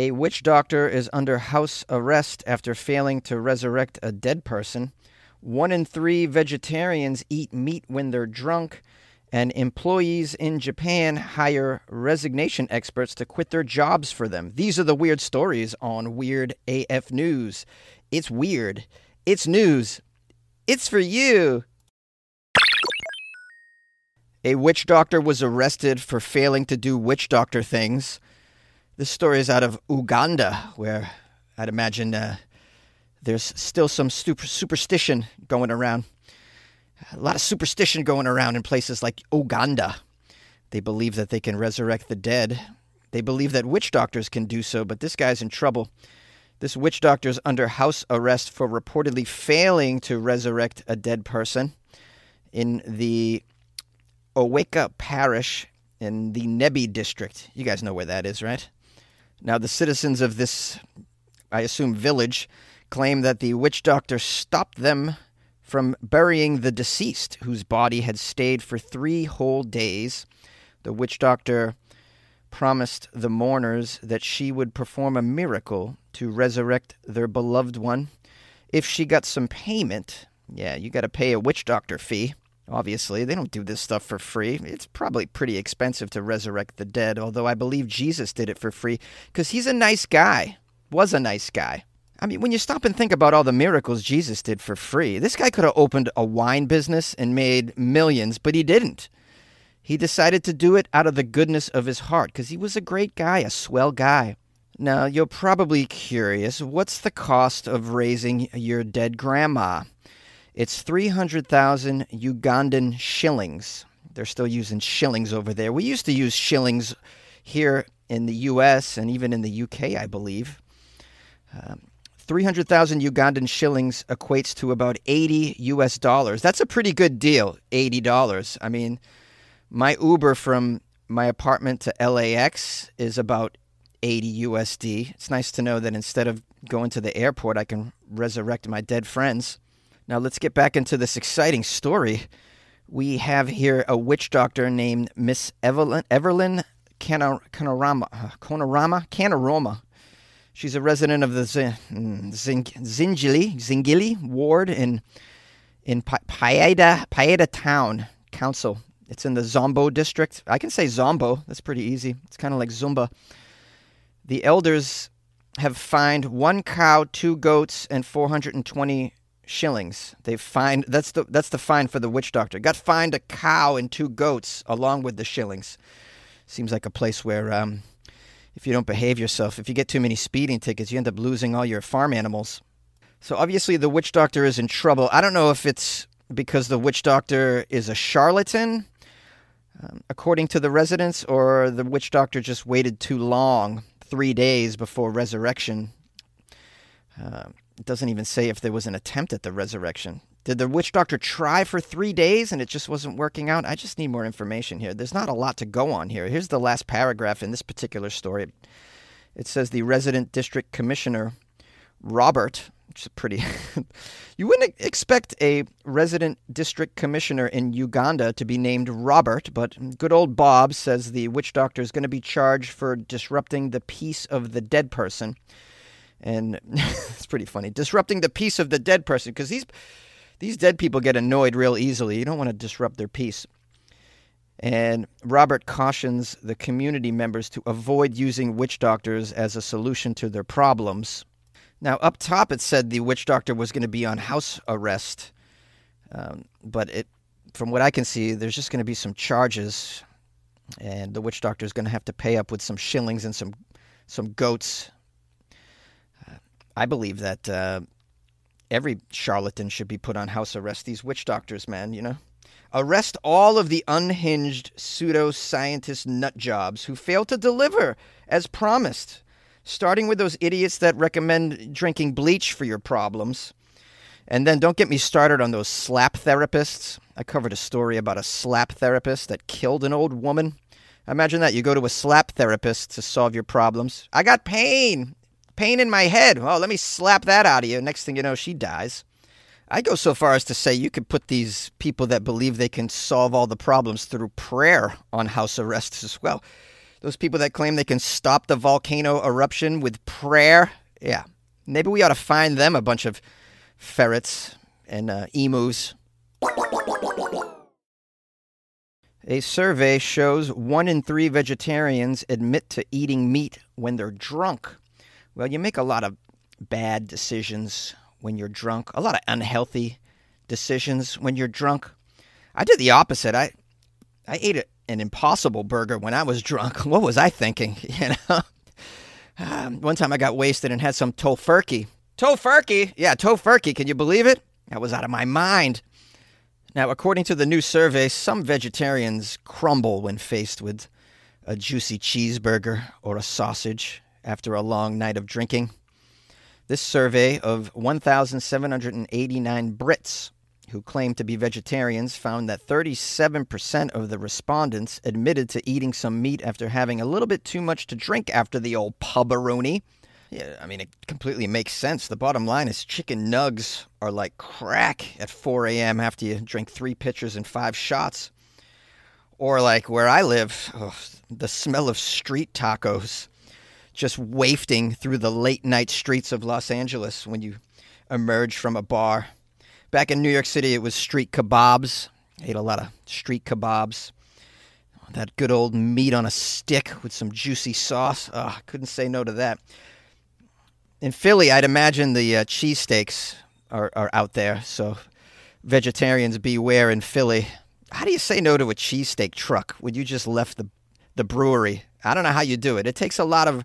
A witch doctor is under house arrest after failing to resurrect a dead person. 1 in 3 vegetarians eat meat when they're drunk. And employees in Japan hire resignation experts to quit their jobs for them. These are the weird stories on Weird AF News. It's weird. It's news. It's for you. A witch doctor was arrested for failing to do witch doctor things. This story is out of Uganda, where I'd imagine there's still some superstition going around. A lot of superstition going around in places like Uganda. They believe that they can resurrect the dead. They believe that witch doctors can do so, but this guy's in trouble. This witch doctor's under house arrest for reportedly failing to resurrect a dead person in the Oweka Parish in the Nebi district. You guys know where that is, right? Now, the citizens of this, I assume, village claim that the witch doctor stopped them from burying the deceased, whose body had stayed for 3 whole days. The witch doctor promised the mourners that she would perform a miracle to resurrect their beloved one if she got some payment. Yeah, you got to pay a witch doctor fee. Obviously, they don't do this stuff for free. It's probably pretty expensive to resurrect the dead, although I believe Jesus did it for free because he's a nice guy, was a nice guy. I mean, when you stop and think about all the miracles Jesus did for free, this guy could have opened a wine business and made millions, but he didn't. He decided to do it out of the goodness of his heart because he was a great guy, a swell guy. Now, you're probably curious, what's the cost of raising your dead grandma? It's 300,000 Ugandan shillings. They're still using shillings over there. We used to use shillings here in the U.S. and even in the UK, I believe. 300,000 Ugandan shillings equates to about $80 US. That's a pretty good deal, $80. I mean, my Uber from my apartment to LAX is about 80 USD. It's nice to know that instead of going to the airport, I can resurrect my dead friends. Now, let's get back into this exciting story. We have here a witch doctor named Miss Everlyn Canaroma. She's a resident of the Zingili ward in Paeda Town Council. It's in the Zombo district. I can say Zombo. That's pretty easy. It's kind of like Zumba. The elders have fined 1 cow, 2 goats, and 420 shillings. They've fined. That's the fine for the witch doctor. Got fined a cow and 2 goats along with the shillings. Seems like a place where if you don't behave yourself, if you get too many speeding tickets, you end up losing all your farm animals. So obviously the witch doctor is in trouble. I don't know if it's because the witch doctor is a charlatan, according to the residents, or the witch doctor just waited too long, 3 days before resurrection. It doesn't even say if there was an attempt at the resurrection. Did the witch doctor try for 3 days and it just wasn't working out? I just need more information here. There's not a lot to go on here. Here's the last paragraph in this particular story. It says the resident district commissioner, Robert, which is pretty... You wouldn't expect a resident district commissioner in Uganda to be named Robert, but good old Bob says the witch doctor is going to be charged for disrupting the peace of the dead person. And it's pretty funny. Disrupting the peace of the dead person, because these dead people get annoyed real easily. You don't want to disrupt their peace. And Robert cautions the community members to avoid using witch doctors as a solution to their problems. Now, up top, it said the witch doctor was going to be on house arrest. But from what I can see, there's just going to be some charges. And the witch doctor is going to have to pay up with some shillings and some goats. I believe that every charlatan should be put on house arrest. These witch doctors, man, you know. Arrest all of the unhinged pseudo-scientist nut jobs who fail to deliver as promised, starting with those idiots that recommend drinking bleach for your problems. And then don't get me started on those slap therapists. I covered a story about a slap therapist that killed an old woman. Imagine that. You go to a slap therapist to solve your problems. I got pain in my head. Oh, let me slap that out of you. Next thing you know, she dies. I go so far as to say you could put these people that believe they can solve all the problems through prayer on house arrest as well. Those people that claim they can stop the volcano eruption with prayer. Yeah, maybe we ought to find them a bunch of ferrets and emus. A survey shows 1 in 3 vegetarians admit to eating meat when they're drunk. Well, you make a lot of bad decisions when you're drunk, a lot of unhealthy decisions when you're drunk. I did the opposite. I ate an Impossible Burger when I was drunk. What was I thinking? One time I got wasted and had some tofurkey. Tofurkey? Yeah, tofurkey. Can you believe it? I was out of my mind. Now, according to the new survey, some vegetarians crumble when faced with a juicy cheeseburger or a sausage after a long night of drinking. This survey of 1,789 Brits who claim to be vegetarians found that 37% of the respondents admitted to eating some meat after having a little bit too much to drink after the old pub-a-rooney. Yeah, I mean, it completely makes sense. The bottom line is chicken nugs are like crack at 4 a.m. after you drink 3 pitchers and 5 shots. Or like where I live, the smell of street tacos just wafting through the late-night streets of Los Angeles when you emerge from a bar. Back in New York City, it was street kebabs. I ate a lot of street kebabs. That good old meat on a stick with some juicy sauce. I couldn't say no to that. In Philly, I'd imagine the cheesesteaks are out there, so vegetarians beware in Philly. How do you say no to a cheesesteak truck when you just left the brewery? I don't know how you do it. It takes a lot of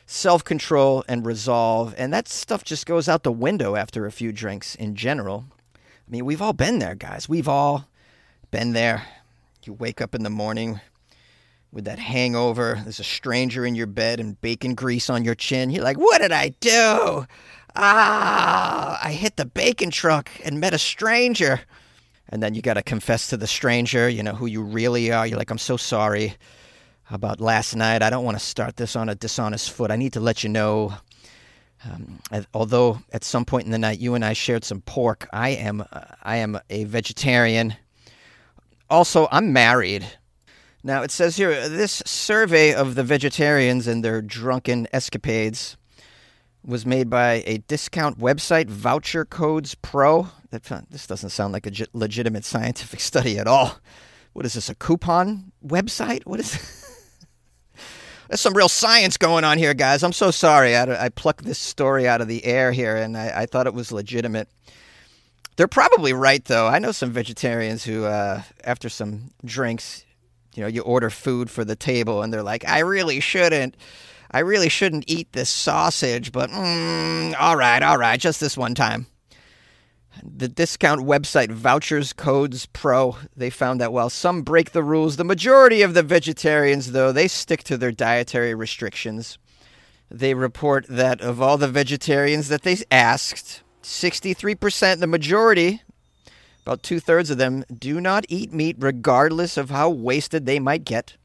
self-control and resolve, and that stuff just goes out the window after a few drinks in general. I mean, we've all been there, guys. We've all been there. You wake up in the morning with that hangover. There's a stranger in your bed and bacon grease on your chin. You're like, what did I do? I hit the bacon truck and met a stranger. And then you got to confess to the stranger, who you really are. You're like, I'm so sorry about last night. I don't want to start this on a dishonest foot. I need to let you know, although at some point in the night you and I shared some pork, I am a vegetarian. Also, I'm married. Now, it says here, this survey of the vegetarians and their drunken escapades was made by a discount website, Voucher Codes Pro. This doesn't sound like a legitimate scientific study at all. What is this, a coupon website? What is this? There's some real science going on here, guys. I'm so sorry. I plucked this story out of the air here, and I thought it was legitimate. They're probably right, though. I know some vegetarians who, after some drinks, you order food for the table, and they're like, I really shouldn't eat this sausage, but all right, just this one time. The discount website Vouchers Codes Pro, they found that while some break the rules, the majority of the vegetarians, though, they stick to their dietary restrictions. They report that of all the vegetarians that they asked, 63%, the majority, about 2/3 of them, do not eat meat regardless of how wasted they might get.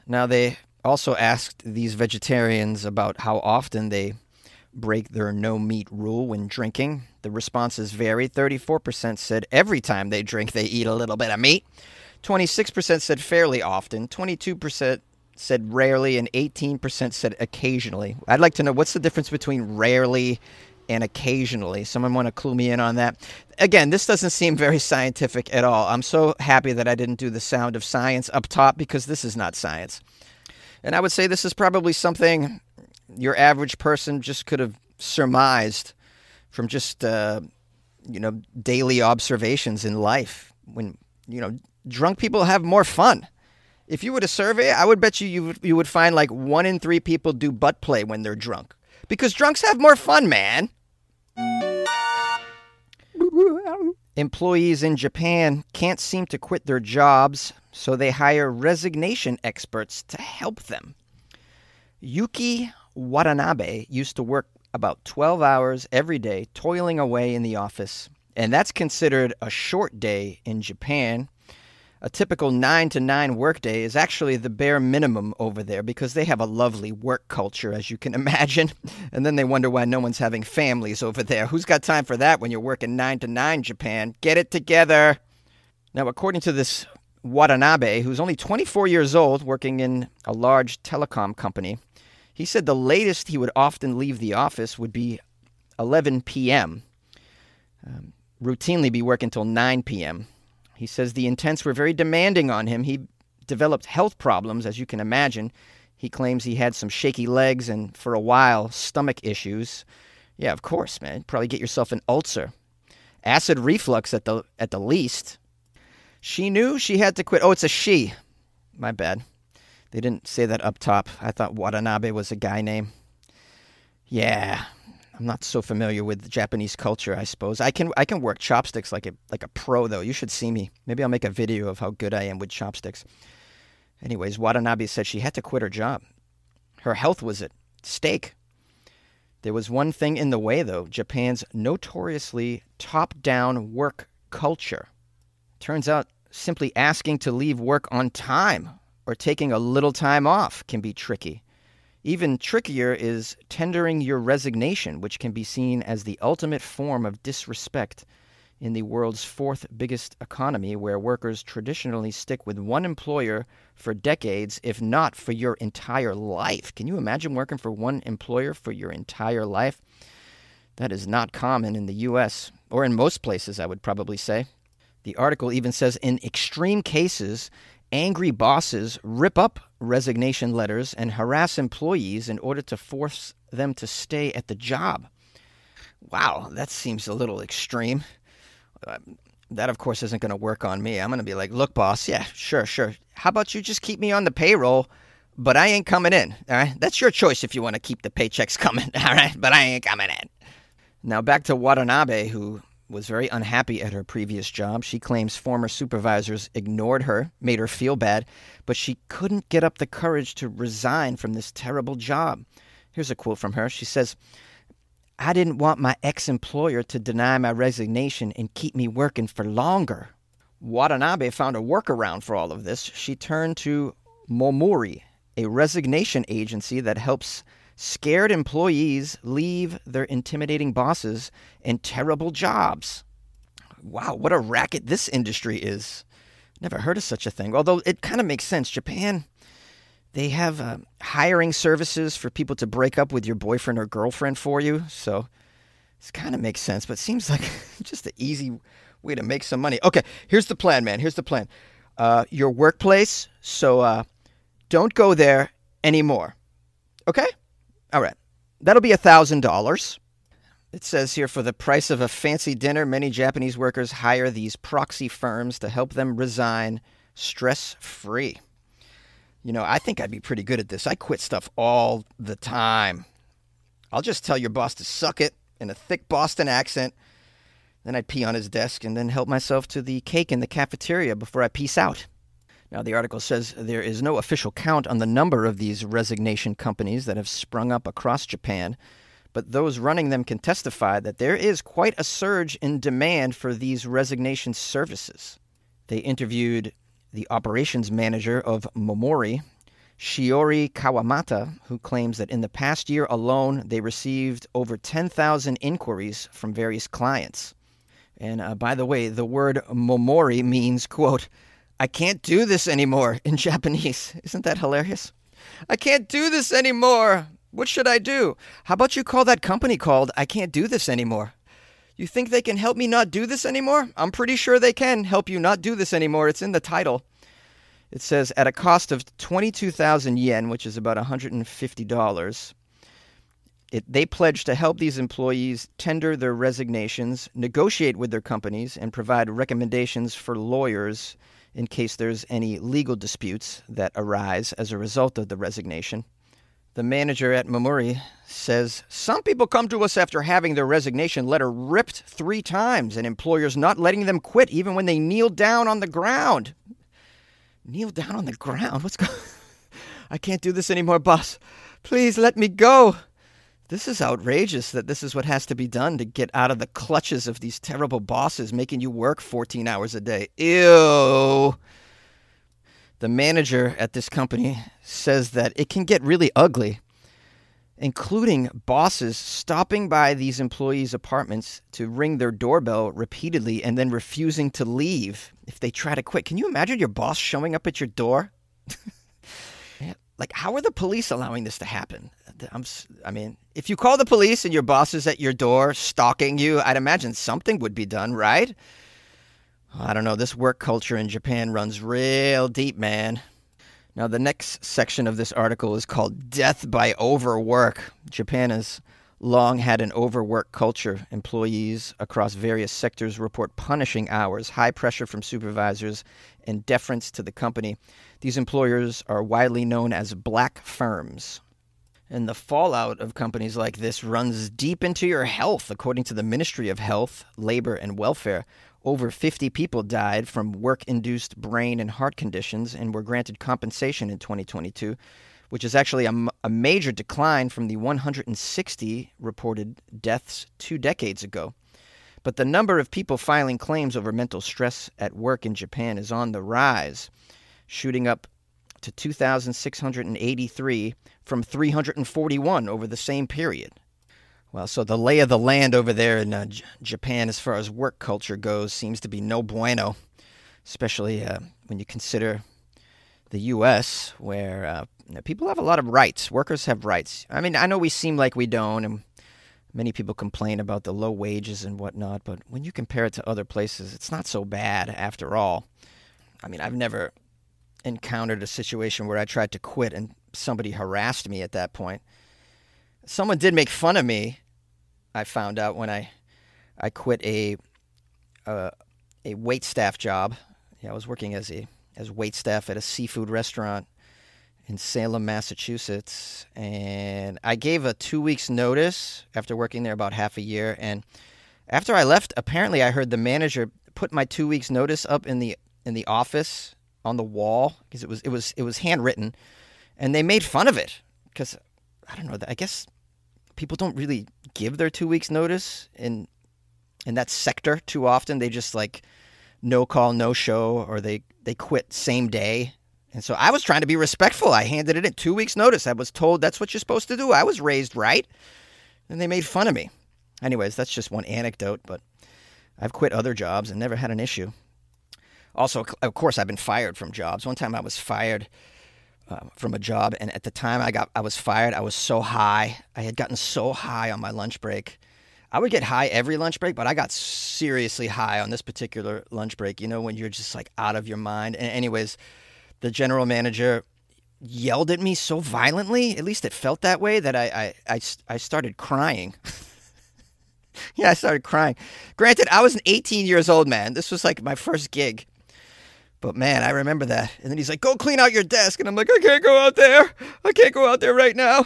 Now, they also asked these vegetarians about how often they break their no-meat rule when drinking. The responses varied. 34% said every time they drink, they eat a little bit of meat. 26% said fairly often. 22% said rarely, and 18% said occasionally. I'd like to know, what's the difference between rarely and occasionally? Someone want to clue me in on that? Again, this doesn't seem very scientific at all. I'm so happy that I didn't do the sound of science up top, because this is not science. And I would say this is probably something your average person just could have surmised from just, daily observations in life. When, drunk people have more fun. If you were to survey, I would bet you would find like 1 in 3 people do butt play when they're drunk. Because drunks have more fun, man. Employees in Japan can't seem to quit their jobs, so they hire resignation experts to help them. Yuki Watanabe used to work about 12 hours every day, toiling away in the office, and that's considered a short day in Japan. A typical 9 to 9 workday is actually the bare minimum over there, because they have a lovely work culture, as you can imagine. And then they wonder why no one's having families over there. Who's got time for that when you're working 9 to 9, Japan? Get it together. Now, according to this Watanabe, who's only 24 years old, working in a large telecom company, he said the latest he would often leave the office would be 11 p.m., routinely be working till 9 p.m. He says the intents were very demanding on him. He developed health problems, as you can imagine. He claims he had some shaky legs and, for a while, stomach issues. Yeah, of course, man. Probably get yourself an ulcer. Acid reflux at the least. She knew she had to quit. Oh, it's a she. My bad. They didn't say that up top. I thought Watanabe was a guy name. Yeah, I'm not so familiar with Japanese culture, I suppose. I can work chopsticks like a pro, though. You should see me. Maybe I'll make a video of how good I am with chopsticks. Anyways, Watanabe said she had to quit her job. Her health was at stake. There was one thing in the way, though: Japan's notoriously top-down work culture. Turns out simply asking to leave work on time or taking a little time off can be tricky. Even trickier is tendering your resignation, which can be seen as the ultimate form of disrespect in the world's fourth biggest economy, where workers traditionally stick with one employer for decades, if not for your entire life. Can you imagine working for one employer for your entire life? That is not common in the U.S., or in most places, I would probably say. The article even says in extreme cases, angry bosses rip up resignation letters and harass employees in order to force them to stay at the job. Wow, that seems a little extreme. That, of course, isn't going to work on me. I'm going to be like, look, boss, yeah, sure. How about you just keep me on the payroll, but I ain't coming in, all right? That's your choice if you want to keep the paychecks coming, all right? But I ain't coming in. Now, back to Watanabe, who was very unhappy at her previous job. She claims former supervisors ignored her, made her feel bad, but she couldn't get up the courage to resign from this terrible job. Here's a quote from her. She says, "I didn't want my ex-employer to deny my resignation and keep me working for longer." Watanabe found a workaround for all of this. She turned to Momori, a resignation agency that helps scared employees leave their intimidating bosses and terrible jobs. Wow, what a racket this industry is. Never heard of such a thing. Although it kind of makes sense. Japan, they have hiring services for people to break up with your boyfriend or girlfriend for you. So this kind of makes sense, but it seems like just an easy way to make some money. Okay, here's the plan, man. Here's the plan. Your workplace, so don't go there anymore. Okay? All right. That'll be $1,000. It says here, for the price of a fancy dinner, many Japanese workers hire these proxy firms to help them resign stress-free. You know, I think I'd be pretty good at this. I quit stuff all the time. I'll just tell your boss to suck it in a thick Boston accent. Then I'd pee on his desk and then help myself to the cake in the cafeteria before I peace out. Now, the article says there is no official count on the number of these resignation companies that have sprung up across Japan, but those running them can testify that there is quite a surge in demand for these resignation services. They interviewed the operations manager of Momori, Shiori Kawamata, who claims that in the past year alone, they received over 10,000 inquiries from various clients. And by the way, the word Momori means, quote, "I can't do this anymore" in Japanese. Isn't that hilarious? I can't do this anymore. What should I do? How about you call that company called I Can't Do This Anymore? You think they can help me not do this anymore? I'm pretty sure they can help you not do this anymore. It's in the title. It says at a cost of 22,000 yen, which is about $150, they pledge to help these employees tender their resignations, negotiate with their companies, and provide recommendations for lawyers in case there's any legal disputes that arise as a result of the resignation. The manager at Momori says, "Some people come to us after having their resignation letter ripped 3 times and employers not letting them quit even when they kneel down on the ground." Kneel down on the ground? What's going on? "I can't do this anymore, boss. Please let me go." This is outrageous that this is what has to be done to get out of the clutches of these terrible bosses making you work 14 hours a day. Ew. The manager at this company says that it can get really ugly. including bosses stopping by these employees' apartments to ring their doorbell repeatedly and then refusing to leave if they try to quit. Can you imagine your boss showing up at your door? Like, how are the police allowing this to happen? I mean, if you call the police and your boss is at your door stalking you, I'd imagine something would be done, right? I don't know. This work culture in Japan runs real deep, man. Now, the next section of this article is called Death by Overwork. Japan has long had an overwork culture. Employees across various sectors report punishing hours, high pressure from supervisors, and deference to the company. These employers are widely known as black firms. And the fallout of companies like this runs deep into your health. According to the Ministry of Health, Labor, and Welfare, over 50 people died from work-induced brain and heart conditions and were granted compensation in 2022, which is actually a major decline from the 160 reported deaths 2 decades ago. But the number of people filing claims over mental stress at work in Japan is on the rise, shooting up to 2,683 from 341 over the same period. Well, so the lay of the land over there in Japan as far as work culture goes seems to be no bueno, especially when you consider the U.S., where people have a lot of rights. Workers have rights. I mean, I know we seem like we don't, and many people complain about the low wages and whatnot, but when you compare it to other places, it's not so bad after all. I mean, I've never encountered a situation where I tried to quit and somebody harassed me at that point. Someone did make fun of me, I found out, when I quit a waitstaff job. Yeah, I was working as waitstaff at a seafood restaurant in Salem, Massachusetts, and I gave a 2 weeks notice after working there about half a year. And after I left, apparently I heard the manager put my 2 weeks notice up in the office on the wall because it was handwritten, and they made fun of it because I don't know. I guess people don't really give their 2 weeks notice in that sector too often. They just like no call, no show, or they quit same day. And so I was trying to be respectful. I handed it in 2 weeks notice. I was told that's what you're supposed to do. I was raised right. And they made fun of me. Anyways, that's just one anecdote, but I've quit other jobs and never had an issue. Also, of course, I've been fired from jobs. One time I was fired from a job, and at the time I was fired, I was so high. I had gotten so high on my lunch break. I would get high every lunch break, but I got seriously high on this particular lunch break, when you're just like out of your mind. And anyways, the general manager yelled at me so violently, at least it felt that way, that I started crying. Yeah, I started crying. Granted, I was 18 years old, man. This was like my first gig. But man, I remember that. And then he's like, go clean out your desk. And I'm like, I can't go out there. I can't go out there right now.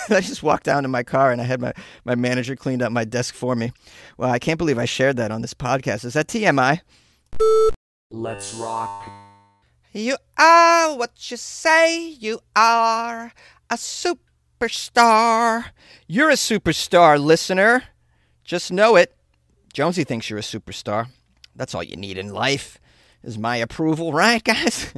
I just walked down to my car and I had my manager cleaned up my desk for me. Well, I can't believe I shared that on this podcast. Is that TMI? Let's rock. You are what you say you are. A superstar. You're a superstar, listener. Just know it. Jonesy thinks you're a superstar. That's all you need in life. Is my approval, right, guys?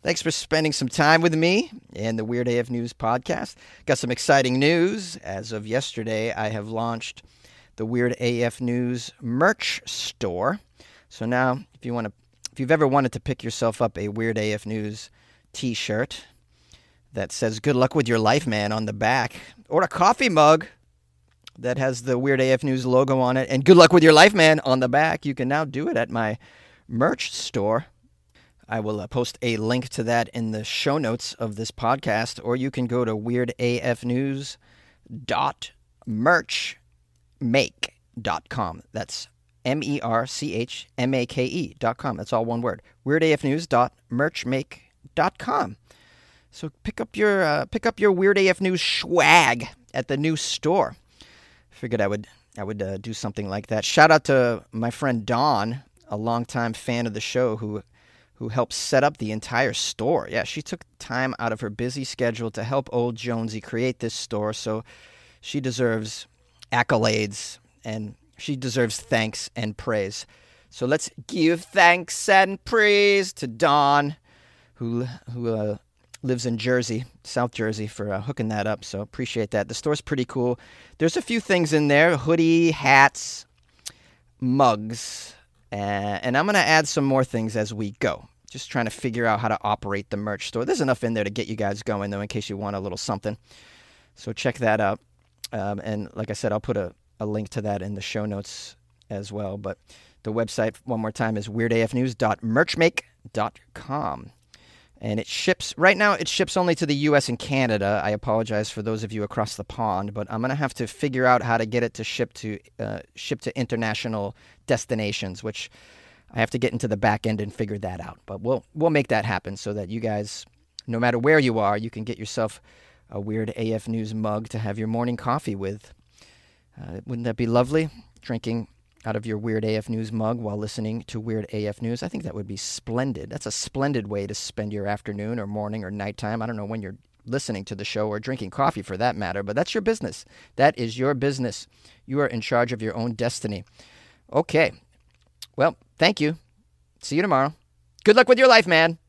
Thanks for spending some time with me and the Weird AF News podcast. Got some exciting news. As of yesterday, I have launched the Weird AF News merch store. So now, if you've ever wanted to pick yourself up a Weird AF News t-shirt that says "Good luck with your life, man" on the back, or a coffee mug that has the Weird AF News logo on it and "Good luck with your life, man" on the back, you can now do it at my merch store. I will post a link to that in the show notes of this podcast, or you can go to weirdafnews.merchmake.com. That's merchmake.com. That's all one word. weirdafnews.merchmake.com. So pick up your Weird AF News swag at the new store. Figured I would do something like that. Shout out to my friend Dawn, a longtime fan of the show who helped set up the entire store. Yeah, she took time out of her busy schedule to help old Jonesy create this store, so she deserves accolades and she deserves thanks and praise. So let's give thanks and praise to Dawn, who lives in Jersey, South Jersey, for hooking that up. So appreciate that. The store's pretty cool. There's a few things in there: hoodie, hats, mugs, and I'm going to add some more things as we go. Just trying to figure out how to operate the merch store. There's enough in there to get you guys going, though, in case you want a little something. So check that out. And like I said, I'll put a link to that in the show notes as well. But the website, one more time, is weirdafnews.merchmake.com. And it ships, right now it ships only to the U.S. and Canada. I apologize for those of you across the pond, but I'm going to have to figure out how to get it to ship to international destinations, which I have to get into the back end and figure that out. But we'll make that happen so that you guys, no matter where you are, you can get yourself a Weird AF News mug to have your morning coffee with. Wouldn't that be lovely? Drinking out of your Weird AF News mug while listening to Weird AF News. I think that would be splendid. That's a splendid way to spend your afternoon or morning or nighttime. I don't know when you're listening to the show or drinking coffee for that matter, but that's your business. That is your business. You are in charge of your own destiny. Okay. Well, thank you. See you tomorrow. Good luck with your life, man.